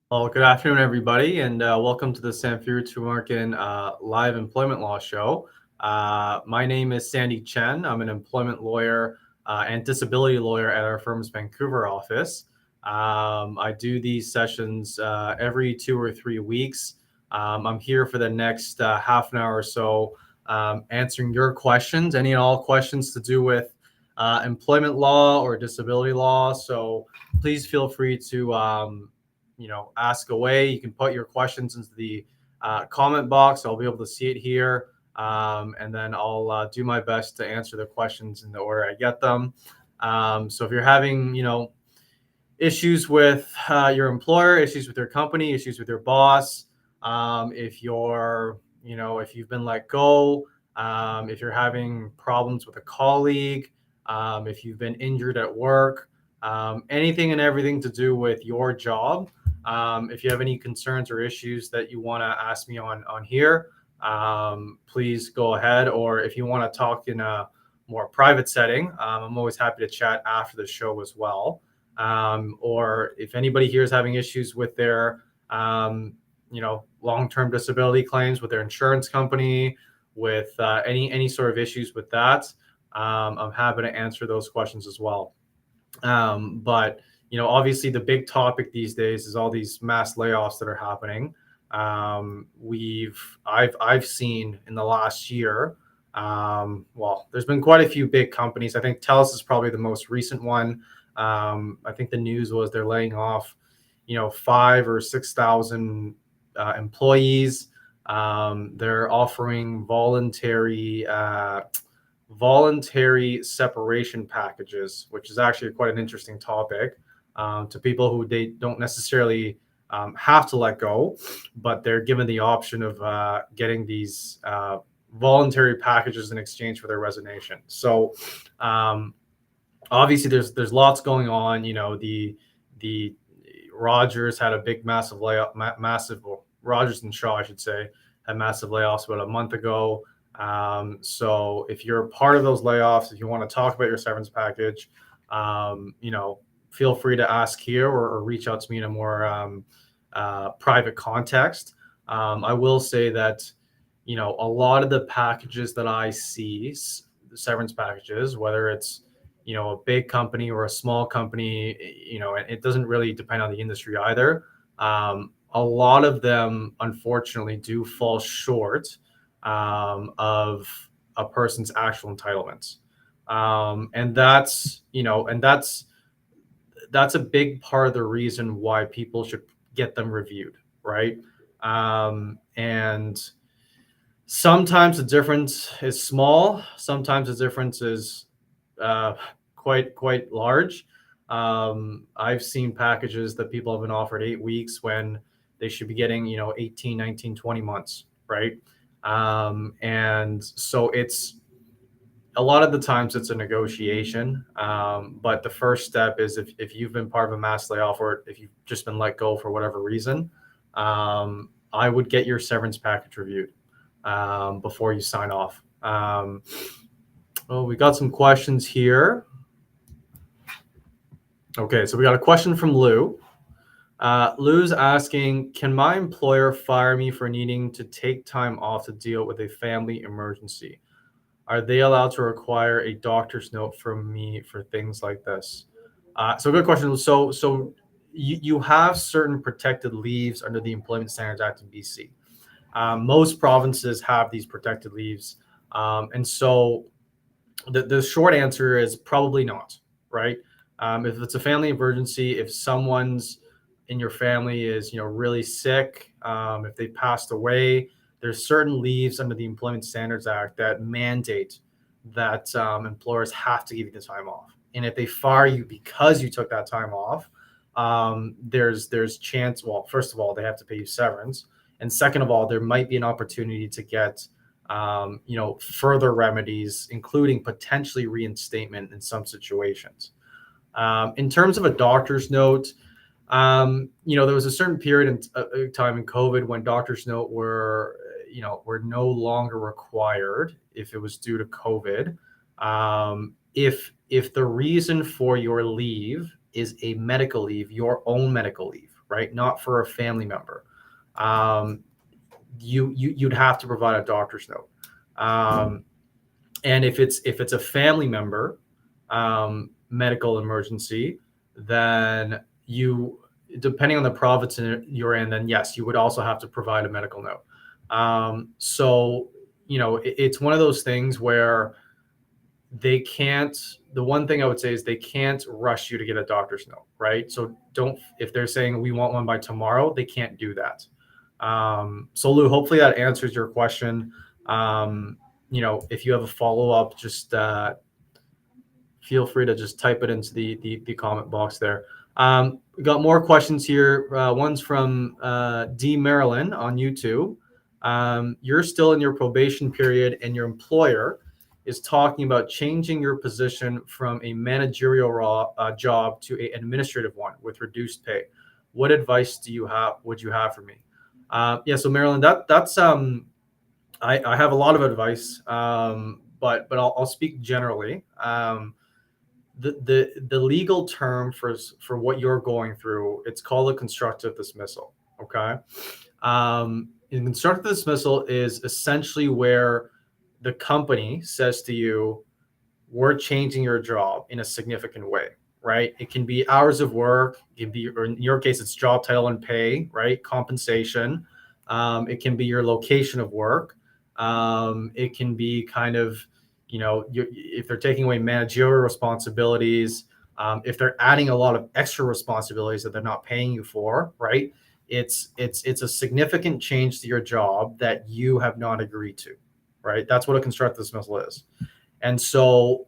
Well, good afternoon, everybody, and welcome to the Samfiru Tumarkin live employment law show. My name is Sandy Chen. I'm an employment lawyer and disability lawyer at our firm's Vancouver office. I do these sessions every 2 or 3 weeks. I'm here for the next half an hour or so, answering your questions, any and all questions to do with employment law or disability law. So please feel free to ask away. You can put your questions into the comment box. I'll be able to see it here. And then I'll do my best to answer the questions in the order I get them. So if you're having, issues with your employer, issues with your company, issues with your boss, if if you've been let go, if you're having problems with a colleague, if you've been injured at work, anything and everything to do with your job. If you have any concerns or issues that you want to ask me on here, please go ahead. Or if you want to talk in a more private setting, I'm always happy to chat after the show as well. Or if anybody here is having issues with their, long-term disability claims with their insurance company, with any sort of issues with that, I'm happy to answer those questions as well. But obviously the big topic these days is all these mass layoffs that are happening. I've seen in the last year. There's been quite a few big companies. I think TELUS is probably the most recent one. I think the news was they're laying off, 5 or 6,000 employees. They're offering voluntary separation packages, which is actually quite an interesting topic to people who they don't necessarily have to let go, but they're given the option of getting these voluntary packages in exchange for their resignation. So obviously, there's lots going on. The Rogers had a big massive layoff, well, Rogers and Shaw, I should say, had massive layoffs about a month ago. So if you're a part of those layoffs, if you want to talk about your severance package, feel free to ask here or reach out to me in a more private context. I will say that, a lot of the packages that I see, the severance packages, whether it's, a big company or a small company, it doesn't really depend on the industry either. A lot of them, unfortunately, do fall short of a person's actual entitlements. And that's a big part of the reason why people should get them reviewed, right? And sometimes the difference is small. Sometimes the difference is quite large. I've seen packages that people have been offered 8 weeks when they should be getting 18, 19, 20 months, right? And so it's a lot of the times it's a negotiation. But the first step is if you've been part of a mass layoff or if you've just been let go for whatever reason, I would get your severance package reviewed before you sign off. We got some questions here. Okay, so we got a question from Lou. Lou's asking, can my employer fire me for needing to take time off to deal with a family emergency? Are they allowed to require a doctor's note from me for things like this? So good question. So you have certain protected leaves under the Employment Standards Act in BC. Most provinces have these protected leaves. And so the short answer is probably not, right? If it's a family emergency, if someone's in your family is really sick, if they passed away, there's certain leaves under the Employment Standards Act that mandate that employers have to give you the time off. And if they fire you because you took that time off, there's chance. Well, first of all, they have to pay you severance, and second of all, there might be an opportunity to get further remedies, including potentially reinstatement in some situations. In terms of a doctor's note, there was a certain period in time in COVID when doctor's note were no longer required if it was due to COVID. If the reason for your leave is a medical leave, your own medical leave, right? Not for a family member. You'd have to provide a doctor's note. And if it's a family member medical emergency, then you, depending on the province you're in, then yes, you would also have to provide a medical note. So it's one of those things where they can't, the one thing I would say is they can't rush you to get a doctor's note, right? So don't, if they're saying we want one by tomorrow, they can't do that. So Lou, hopefully that answers your question. If you have a follow-up, just feel free to just type it into the comment box there. We got more questions here. One's from D. Marilyn on YouTube. You're still in your probation period and your employer is talking about changing your position from a managerial job to an administrative one with reduced pay. What advice would you have for me? So Marilyn, that's I have a lot of advice, but I'll speak generally. The legal term for what you're going through, it's called a constructive dismissal. Okay. In constructive dismissal is essentially where the company says to you, we're changing your job in a significant way, right? It can be hours of work, it can be, or in your case, it's job title and pay, right? Compensation. It can be your location of work. It can be kind of, if they're taking away managerial responsibilities, if they're adding a lot of extra responsibilities that they're not paying you for, right? It's a significant change to your job that you have not agreed to, right? That's what a constructive dismissal is. And so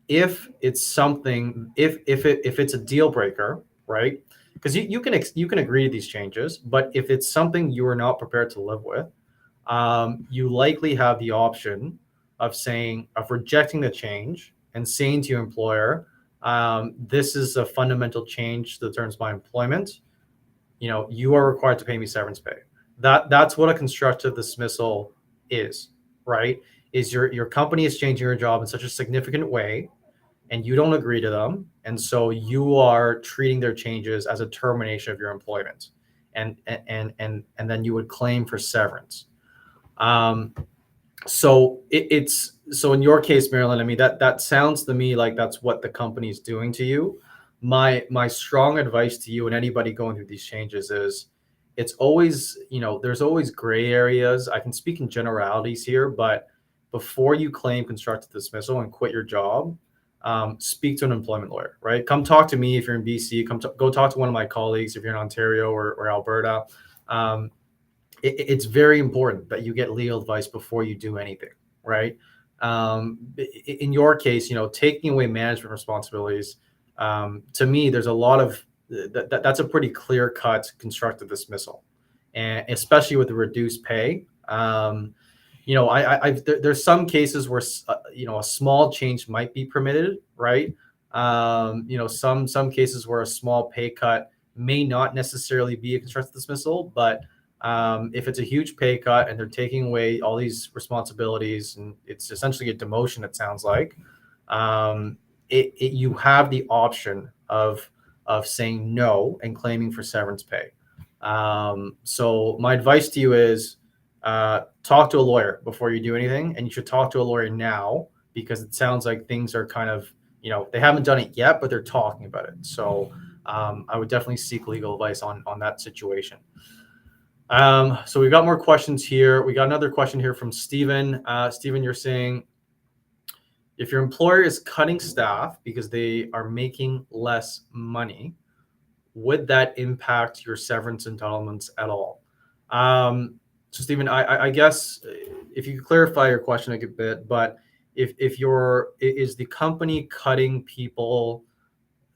if it's something, if it's a deal breaker, right? Because you can agree to these changes, but if it's something you are not prepared to live with, you likely have the option of rejecting the change and saying to your employer, this is a fundamental change to the terms of my employment. You are required to pay me severance pay. That's what a constructive dismissal is, right? Is your company is changing your job in such a significant way and you don't agree to them, and so you are treating their changes as a termination of your employment, and then you would claim for severance. So so in your case, Marilyn, I mean that sounds to me like that's what the company's doing to you. My strong advice to you and anybody going through these changes is, it's always, there's always gray areas. I can speak in generalities here, but before you claim constructive dismissal and quit your job, speak to an employment lawyer, right? Come talk to me if you're in BC. Go talk to one of my colleagues if you're in Ontario or Alberta. It's very important that you get legal advice before you do anything, right? In your case, taking away management responsibilities, to me, there's a lot of that's a pretty clear-cut constructive dismissal, and especially with the reduced pay. There's some cases where a small change might be permitted, right? Some cases where a small pay cut may not necessarily be a constructive dismissal, but if it's a huge pay cut and they're taking away all these responsibilities and it's essentially a demotion, it sounds like, you have the option of saying no and claiming for severance pay. So my advice to you is, talk to a lawyer before you do anything, and you should talk to a lawyer now, because it sounds like things are kind of, they haven't done it yet, but they're talking about it. So I would definitely seek legal advice on that situation. So we've got more questions here. We got another question here from Stephen. Stephen, you're saying, if your employer is cutting staff because they are making less money, would that impact your severance entitlements at all? So Stephen, I guess if you could clarify your question a bit, but is the company cutting people,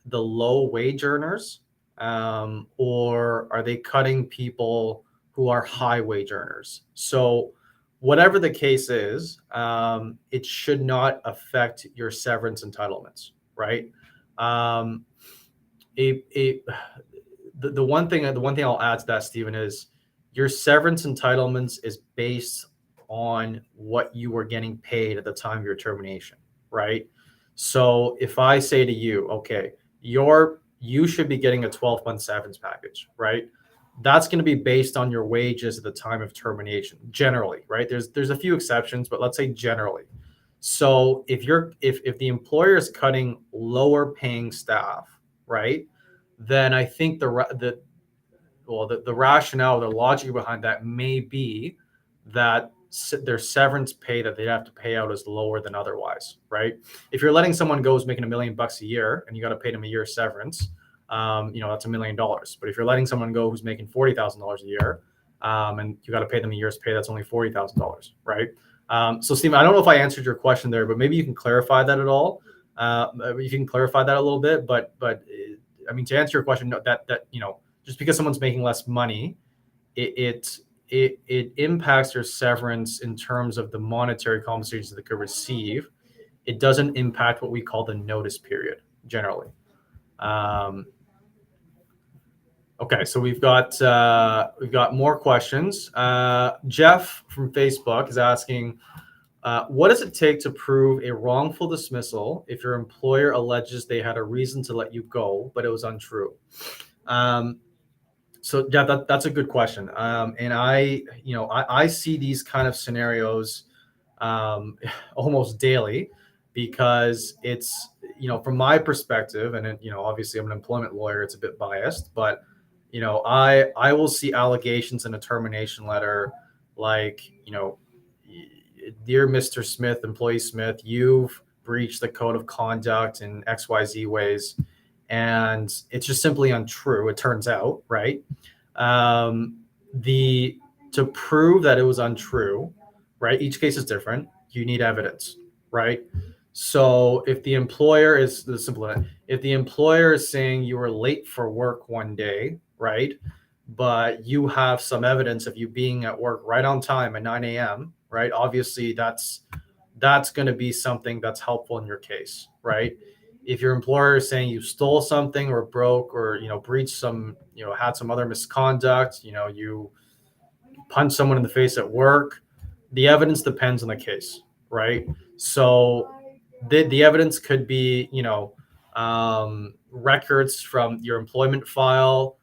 the low wage earners, or are they cutting people who are high wage earners? So whatever the case is, it should not affect your severance entitlements, right? The one thing I'll add to that, Stephen, is your severance entitlements is based on what you were getting paid at the time of your termination, right? So if I say to you, okay, your you should be getting a 12-month severance package, right? That's going to be based on your wages at the time of termination, generally, right? There's a few exceptions, but let's say generally. So if the employer is cutting lower paying staff, right, then I think the rationale, the logic behind that may be that their severance pay that they'd have to pay out is lower than otherwise, right? If you're letting someone go who's making $1 million a year and you got to pay them a year severance, that's $1 million. But if you're letting someone go who's making $40,000 a year, and you got to pay them a year's pay, that's only $40,000, right? So Steve, I don't know if I answered your question there, but maybe you can clarify that at all. If you can clarify that a little bit, but I mean, to answer your question, just because someone's making less money, it impacts their severance in terms of the monetary compensations they could receive. It doesn't impact what we call the notice period generally. Okay, so we've got more questions. Jeff from Facebook is asking, what does it take to prove a wrongful dismissal if your employer alleges they had a reason to let you go, but it was untrue? So yeah, that's a good question. And I see these kind of scenarios almost daily, because it's, from my perspective, and obviously I'm an employment lawyer, it's a bit biased, but I will see allegations in a termination letter like, dear Mr. Smith, employee Smith, you've breached the code of conduct in XYZ ways, and it's just simply untrue, it turns out, right? To prove that it was untrue, right? Each case is different. You need evidence, right? So if the employer is if the employer is saying you were late for work one day, right, but you have some evidence of you being at work right on time at 9 a.m., right? Obviously, that's going to be something that's helpful in your case, right? If your employer is saying you stole something or broke or breached some, had some other misconduct, you punched someone in the face at work, the evidence depends on the case, right? So the evidence could be records from your employment file,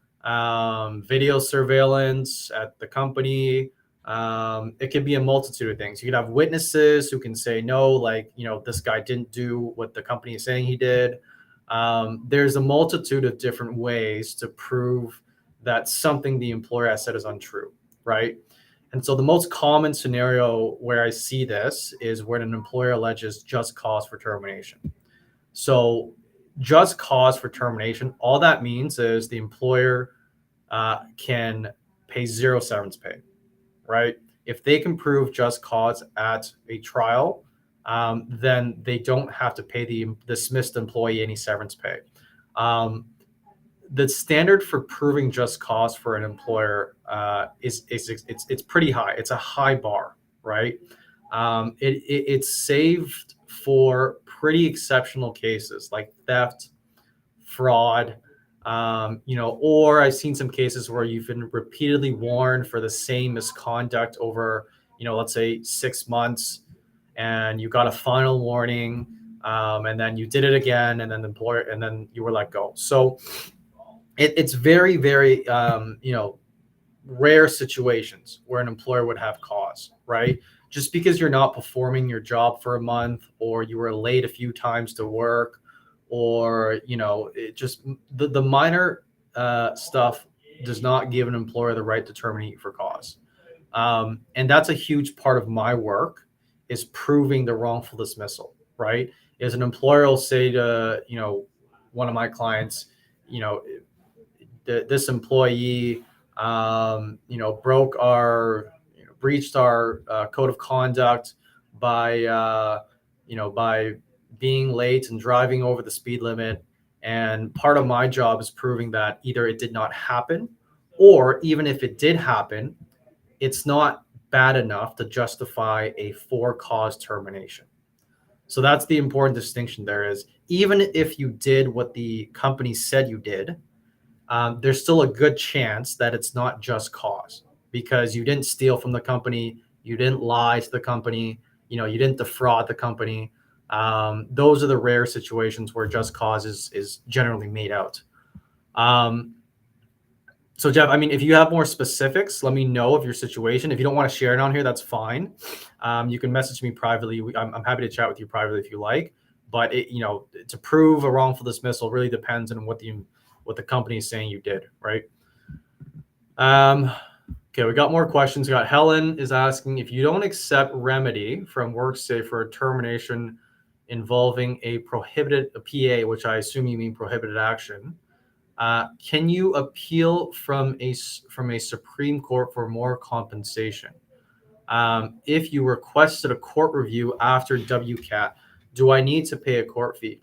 video surveillance at the company. It could be a multitude of things. You could have witnesses who can say, no, like, this guy didn't do what the company is saying he did. There's a multitude of different ways to prove that something the employer has said is untrue, right? And so the most common scenario where I see this is when an employer alleges just cause for termination. So just cause for termination, all that means is the employer can pay zero severance pay, right? If they can prove just cause at a trial, then they don't have to pay the dismissed employee any severance pay. The standard for proving just cause for an employer it's pretty high. It's a high bar, right? It's saved for pretty exceptional cases like theft, fraud, or I've seen some cases where you've been repeatedly warned for the same misconduct over, let's say 6 months, and you got a final warning, and then you did it again, and then you were let go. So it's very, very, rare situations where an employer would have cause, right? Just because you're not performing your job for a month, or you were late a few times to work, or it just the minor stuff does not give an employer the right to terminate you for cause, and that's a huge part of my work, is proving the wrongful dismissal, right? Is an employer will say to one of my clients, this employee breached our code of conduct by being late and driving over the speed limit. And part of my job is proving that either it did not happen, or even if it did happen, it's not bad enough to justify a for-cause termination. So that's the important distinction there, is even if you did what the company said you did, there's still a good chance that it's not just cause, because you didn't steal from the company, you didn't lie to the company, you didn't defraud the company. Those are the rare situations where just cause is generally made out. So Jeff, I mean, if you have more specifics, let me know of your situation. If you don't want to share it on here, that's fine. You can message me privately. I'm happy to chat with you privately if you like. But to prove a wrongful dismissal really depends on what the company is saying you did, right? Okay, we got more questions. We got Helen is asking, if you don't accept remedy from WorkSafe for a termination involving a PA, which I assume you mean prohibited action, can you appeal from a Supreme Court for more compensation? If you requested a court review after WCAT, do I need to pay a court fee?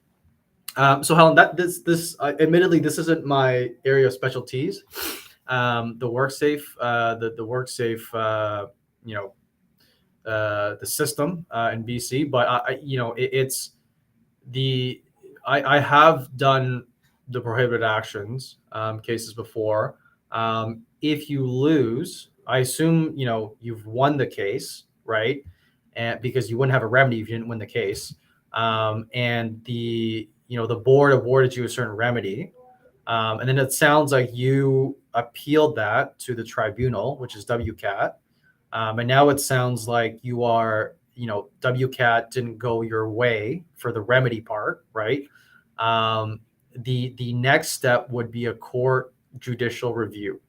So Helen, admittedly, this isn't my area of specialties. The WorkSafe, the WorkSafe, the system in BC, but it's the I have done the prohibited actions cases before. If you lose, I assume you've won the case, right? And because you wouldn't have a remedy if you didn't win the case, and the board awarded you a certain remedy, and then it sounds like you appealed that to the tribunal, which is WCAT. And now it sounds like WCAT didn't go your way for the remedy part, right? The next step would be a court judicial review.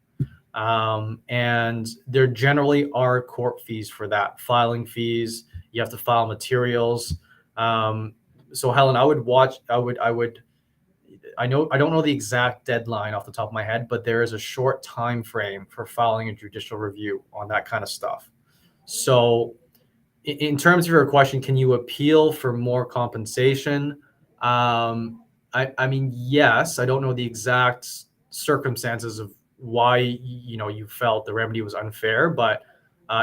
And there generally are court fees for that, filing fees. You have to file materials. So Helen, I don't know the exact deadline off the top of my head, but there is a short time frame for filing a judicial review on that kind of stuff. So in terms of your question, can you appeal for more compensation? I mean, yes. I don't know the exact circumstances of why you felt the remedy was unfair, but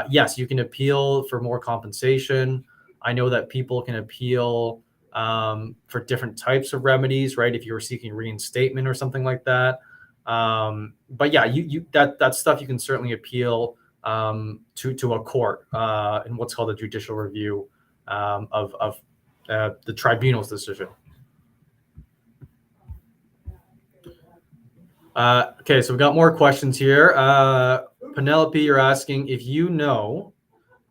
yes, you can appeal for more compensation. I know that people can appeal for different types of remedies, right? If you were seeking reinstatement or something like that. But yeah, that stuff you can certainly appeal to a court in what's called a judicial review of the tribunal's decision. Okay, so we've got more questions here. Penelope, you're asking, if you know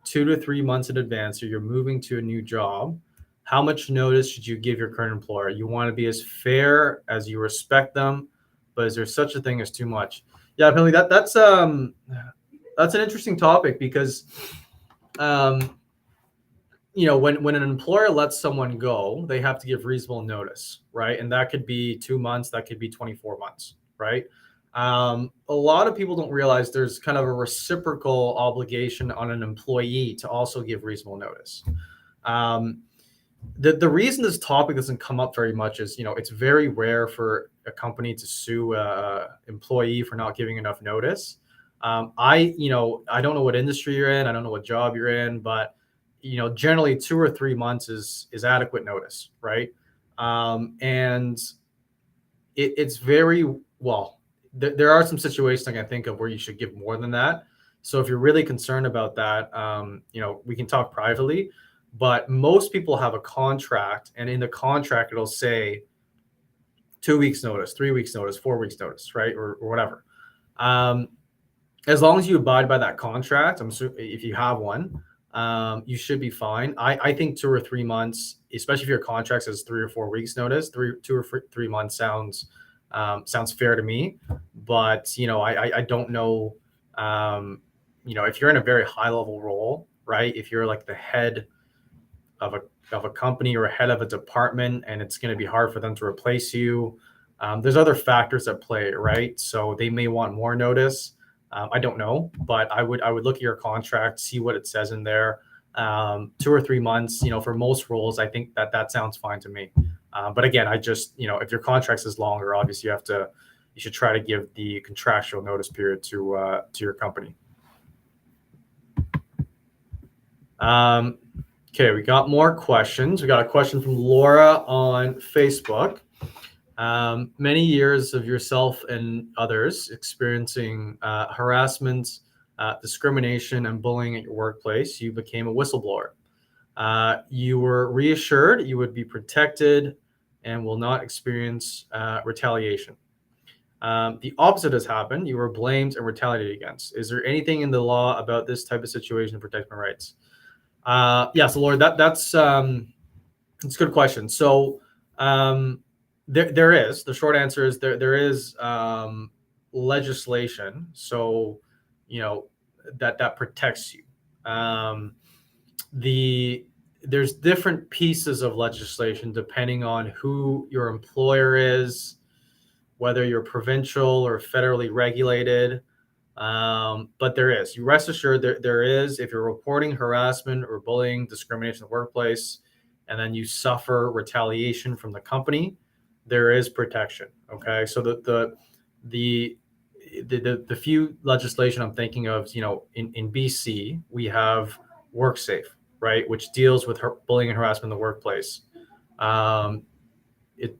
2 to 3 months in advance or you're moving to a new job, how much notice should you give your current employer? You want to be as fair as you respect them, but is there such a thing as too much? Yeah, Penelope, that's an interesting topic because when an employer lets someone go, they have to give reasonable notice, right? And that could be 2 months, that could be 24 months, right? A lot of people don't realize there's kind of a reciprocal obligation on an employee to also give reasonable notice. The reason this topic doesn't come up very much is, it's very rare for a company to sue an employee for not giving enough notice. I don't know what industry you're in, I don't know what job you're in, but generally 2 or 3 months is adequate notice, right? And it's very well. There are some situations I can think of where you should give more than that. So if you're really concerned about that, we can talk privately. But most people have a contract, and in the contract it'll say 2 weeks notice, 3 weeks notice, 4 weeks notice, right, or whatever. As long as you abide by that contract, if you have one, you should be fine. I think 2 or 3 months, especially if your contract says 3 or 4 weeks notice, 2 or 3 months sounds fair to me. But I don't know. If you're in a very high level role, right? If you're like the head of a company or a head of a department, and it's going to be hard for them to replace you. There's other factors at play, right? So they may want more notice. I don't know, but I would look at your contract, see what it says in there. 2 or 3 months, for most roles, I think that sounds fine to me. But again, I just, if your contract is longer, obviously you should try to give the contractual notice period to your company. Okay, we got more questions. We got a question from Laura on Facebook. Many years of yourself and others experiencing harassment, discrimination, and bullying at your workplace, you became a whistleblower. You were reassured you would be protected and will not experience retaliation. The opposite has happened. You were blamed and retaliated against. Is there anything in the law about this type of situation to protect my rights? So Lord, that's a good question. So there is, the short answer is there is legislation. So that protects you. There's different pieces of legislation depending on who your employer is, whether you're provincial or federally regulated. But there is. You rest assured there is. If you're reporting harassment or bullying, discrimination in the workplace, and then you suffer retaliation from the company, there is protection. Okay, so the few legislation I'm thinking of, in BC, we have WorkSafe, right, which deals with bullying and harassment in the workplace.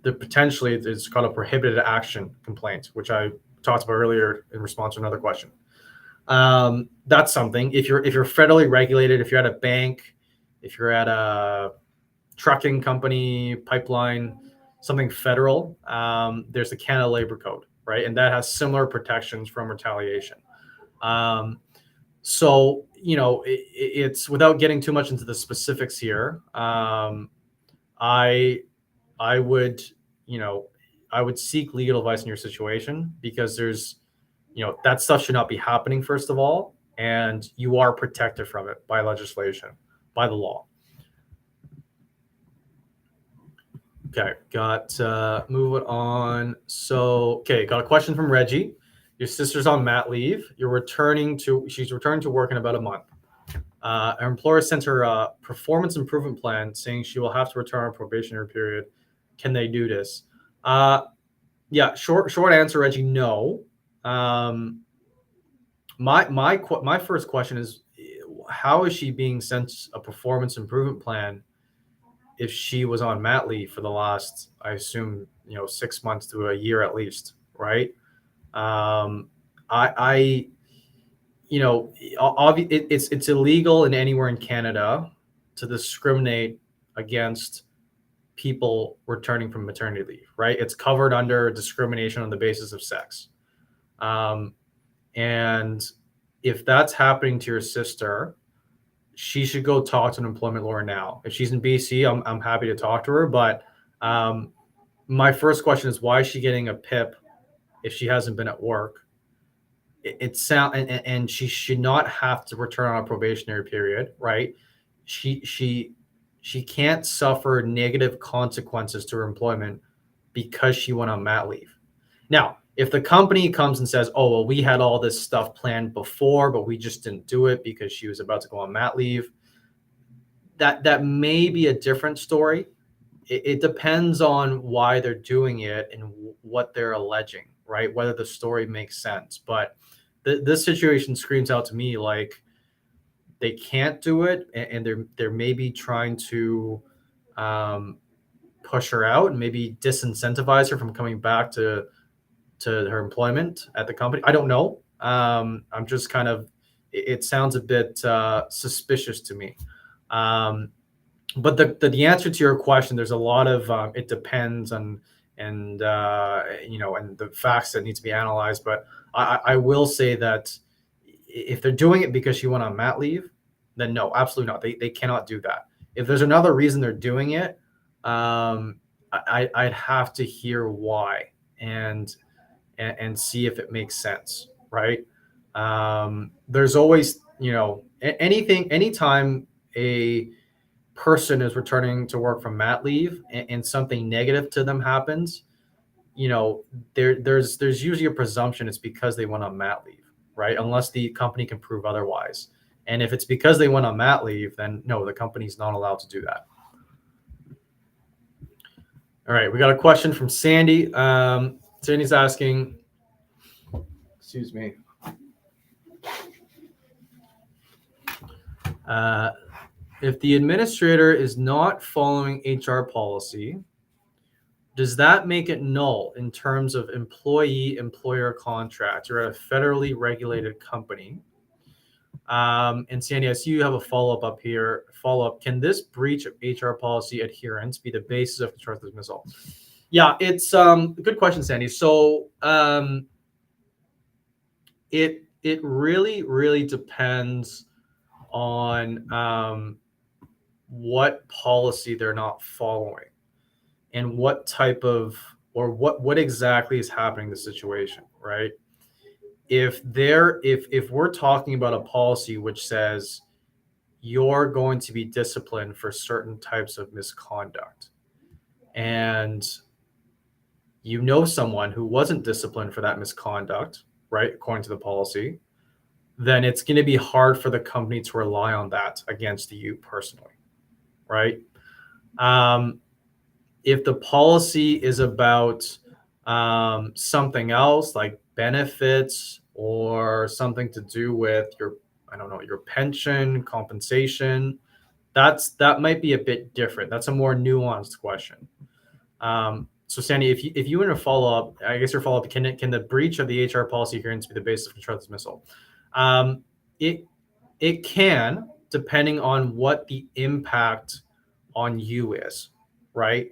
Potentially it's called a prohibited action complaint, which I talked about earlier in response to another question. That's something. If you're federally regulated, if you're at a bank, if you're at a trucking company, pipeline, something federal, there's the Canada Labor Code, right? And that has similar protections from retaliation. So, it's, without getting too much into the specifics here, I would, I would seek legal advice in your situation, because there's, that stuff should not be happening, first of all, and you are protected from it by legislation, by the law. Okay, moving on. So, got a question from Reggie. Your sister's on mat leave. She's returning to work in about a month. Her employer sent her a performance improvement plan saying she will have to return on a probationary period. Can they do this? Yeah, short answer, Reggie, no. My first question is, how is she being sent a performance improvement plan if she was on mat leave for the last, I assume, 6 months to a year at least, right? It's illegal in anywhere in Canada to discriminate against people returning from maternity leave, right? It's covered under discrimination on the basis of sex. And if that's happening to your sister, she should go talk to an employment lawyer now. If she's in BC, I'm happy to talk to her. But my first question is, why is she getting a PIP if she hasn't been at work? And she should not have to return on a probationary period, right? She can't suffer negative consequences to her employment because she went on mat leave. Now, if the company comes and says, "Oh, well, we had all this stuff planned before, but we just didn't do it because she was about to go on mat leave," that may be a different story. It depends on why they're doing it and what they're alleging, right? Whether the story makes sense. But this situation screams out to me like they can't do it, and they're maybe trying to push her out and maybe disincentivize her from coming back to her employment at the company. I don't know. I'm just kind of, it sounds a bit suspicious to me. But the answer to your question, there's a lot of it depends on, and the facts that need to be analyzed. But I will say that if they're doing it because she went on mat leave, then no, absolutely not. They cannot do that. If there's another reason they're doing it, I'd have to hear why and see if it makes sense, right? There's always, anytime a person is returning to work from mat leave and something negative to them happens, there's usually a presumption it's because they went on mat leave, right? Unless the company can prove otherwise. And if it's because they went on mat leave, then no, the company's not allowed to do that. All right, we got a question from Sandy. Sandy's asking, excuse me. If the administrator is not following HR policy, does that make it null in terms of employee-employer contracts? You're at a federally regulated company. And Sandy, I see you have a follow-up up here. Can this breach of HR policy adherence be the basis of constructive dismissal? Yeah, it's good question, Sandy. So it really depends on what policy they're not following and what type of or what exactly is happening in the situation, right? If we're talking about a policy which says you're going to be disciplined for certain types of misconduct, and you know someone who wasn't disciplined for that misconduct, right, according to the policy, then it's going to be hard for the company to rely on that against you personally, right? Um, if the policy is about something else like benefits or something to do with your, I don't know, your pension compensation, that might be a bit different. That's a more nuanced question. So Sandy, if you want to follow up, I guess your follow up, can the breach of the HR policy adherence be the basis of constructive dismissal? Um, it it can, depending on what the impact on you is, right?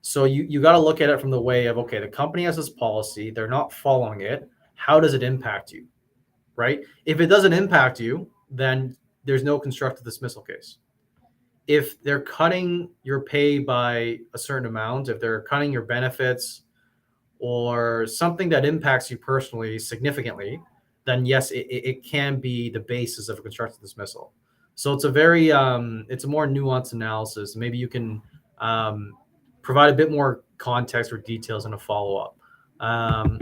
So you got to look at it from the way of, okay, the company has this policy, they're not following it. How does it impact you, right? If it doesn't impact you, then there's no constructive dismissal case. If they're cutting your pay by a certain amount, if they're cutting your benefits or something that impacts you personally significantly, then yes, it can be the basis of a constructive dismissal. So it's a very it's a more nuanced analysis. Maybe you can um, provide a bit more context or details in a follow up. Um,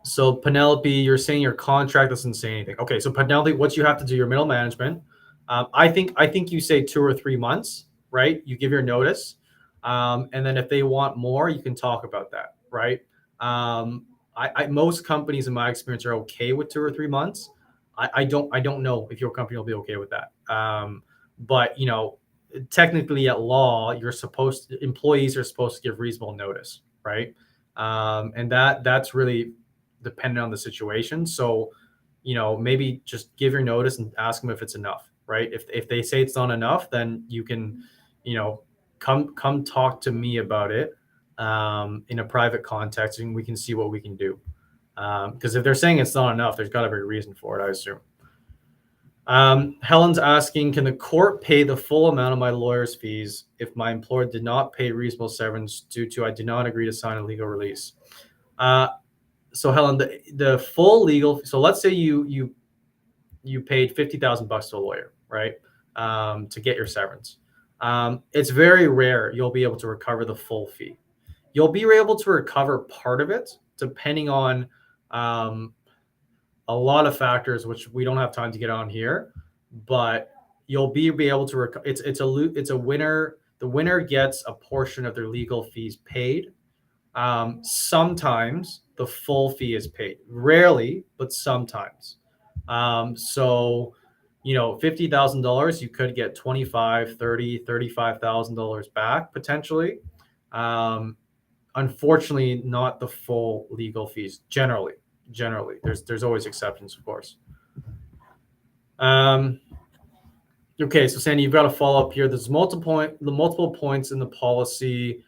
so Penelope, you're saying your contract doesn't say anything. Okay, so Penelope, what you have to do, your middle management. I think you say 2 or 3 months, right? You give your notice, and then if they want more, you can talk about that, right? Most companies, in my experience, are okay with 2 or 3 months. I don't know if your company will be okay with that. But technically, at law, employees are supposed to give reasonable notice, right? And that's really dependent on the situation. So, maybe just give your notice and ask them if it's enough, right? If they say it's not enough, then you can, you know, come talk to me about it in a private context, and we can see what we can do. Because if they're saying it's not enough, there's got to be a reason for it, I assume. Helen's asking, can the court pay the full amount of my lawyer's fees if my employer did not pay reasonable severance due to I did not agree to sign a legal release? So Helen, the full legal. So let's say you paid $50,000 to a lawyer, right, to get your severance. It's very rare you'll be able to recover the full fee. You'll be able to recover part of it, depending on a lot of factors, which we don't have time to get on here. But you'll be able to recover. It's a winner. The winner gets a portion of their legal fees paid. Sometimes the full fee is paid. Rarely, but sometimes. So, $50,000, you could get 25, 30, $35,000 back potentially. Unfortunately, not the full legal fees. Generally, there's always exceptions, of course. Okay, so Sandy, you've got a follow up here. There's multiple points in the policy.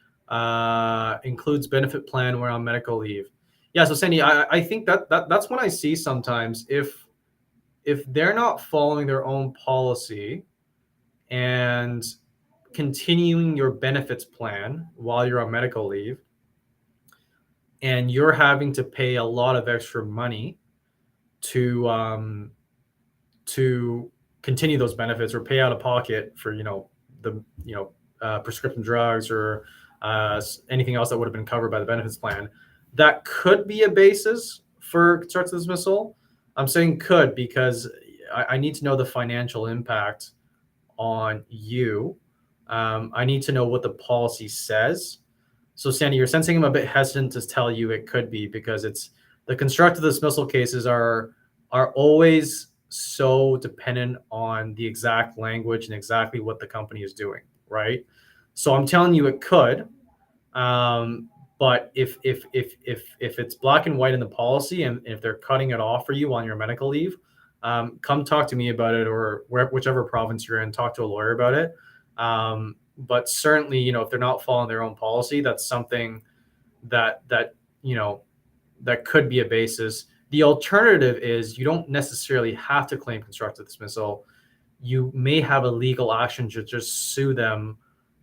Includes benefit plan where on medical leave. Yeah, so Sandy, I think that's when I see sometimes if they're not following their own policy and continuing your benefits plan while you're on medical leave, and you're having to pay a lot of extra money to continue those benefits or pay out of pocket for prescription drugs or anything else that would have been covered by the benefits plan, that could be a basis for constructive dismissal. I'm saying could because I need to know the financial impact on you. I need to know what the policy says. So Sandy, you're sensing I'm a bit hesitant to tell you it could be because it's the constructive dismissal cases are always so dependent on the exact language and exactly what the company is doing, right? So I'm telling you it could, but if it's black and white in the policy and if they're cutting it off for you on your medical leave, come talk to me about it or whichever province you're in, talk to a lawyer about it. But certainly, you know, if they're not following their own policy, that's something that you know, that could be a basis. The alternative is you don't necessarily have to claim constructive dismissal. You may have a legal action to just sue them.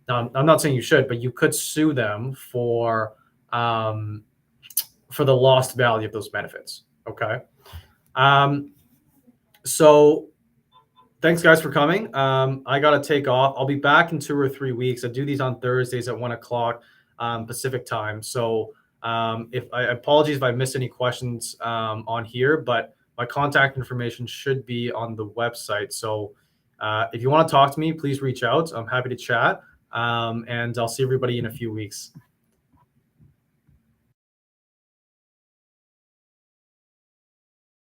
Now, I'm not saying you should, but you could sue them for the lost value of those benefits. Okay. So thanks guys for coming. I gotta take off. I'll be back in 2 or 3 weeks. I do these on Thursdays at 1 o'clock Pacific time. So if I apologies if I missed any questions on here, but my contact information should be on the website. So if you want to talk to me, please reach out. I'm happy to chat. And I'll see everybody in a few weeks.